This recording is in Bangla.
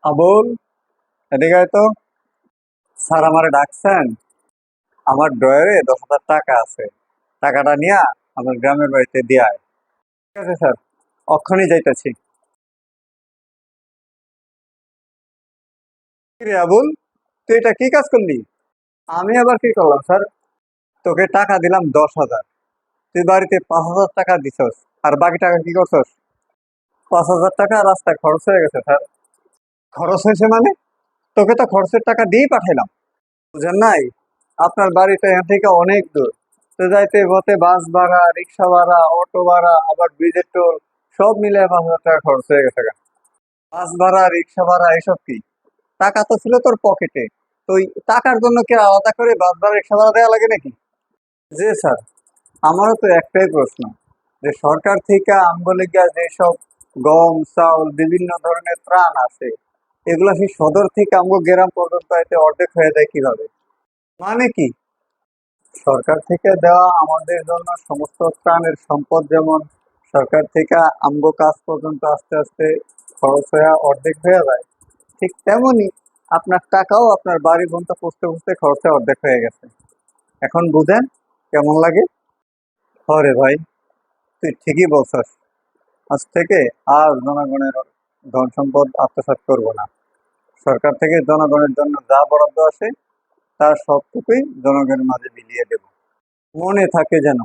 আবুল, এদিকে আয় তো। স্যার আমারে ডাকছেন। আমার ড্রয়ারে 10,000 টাকা আছে। টাকাটা নিয়ে আমার গ্রামের বাড়িতে দিয়ে আয়। ঠিক আছে স্যার, অক্ষণই যাইতেছি। রে আবুল, তুই এটা কি কাজ করলি? আমি আবার কি করলাম স্যার? তোকে টাকা দিলাম 10,000, তুই বাড়িতে 5,000 টাকা দিছস। আর বাকি টাকা কি করছস? 5,000 টাকা রাস্তায় খরচ হয়ে গেছে স্যার। খরচ হয়েছে মানে? তোকে তো খরচের টাকা দিয়েই পাঠাইলাম। বুঝেন নাই? আপনার বাড়িটা এখান থেকে অনেক দূর। তো যাইতে পথে বাস ভাড়া, রিক্সা ভাড়া, অটো ভাড়া, আবার ব্রিজের টোল, সব মিলে 5,000 টাকা খরচ হয়ে গেছে গা। বাস ভাড়া, রিক্সা ভাড়া এসব কি? টাকা তো ছিল তোর পকেটে। তো ওই টাকার জন্য কি আলাদা করে বাস ভাড়া, রিক্সা ভাড়া দেওয়া লাগে নাকি? জি স্যার, আমারও তো একটাই প্রশ্ন, যে সরকার থেকে আমগো লিগা যেসব গম, চাউল, বিভিন্ন ধরনের ত্রাণ আছে, এগুলা সেই সদর থেকে আমগো গ্রাম পর্যন্ত এতে অর্ধেক হয়ে যায় কিভাবে? মানে কি? সরকার থেকে দেওয়া আমাদের জন্য সমস্ত ত্রাণের সম্পদ যেমন সরকার থেকে আমগো কাজ পর্যন্ত আস্তে আস্তে খরচ হয়ে অর্ধেক হয়ে যায়, ঠিক তেমনি আপনার টাকাও আপনার বাড়ি পর্যন্ত পুষতে পুষতে খরচে অর্ধেক হয়ে গেছে। এখন বুঝেন কেমন লাগে? হরে ভাই, তুই ঠিকই বলছস। আজ থেকে আর জনগণের ধন সম্পদ আত্মসাৎ করব না। সরকার থেকে জনগণের জন্য যা বরাদ্দ আসে তার সবটুকুই জনগণের মাঝে বিলিয়ে দেব। মনে থাকে যেন।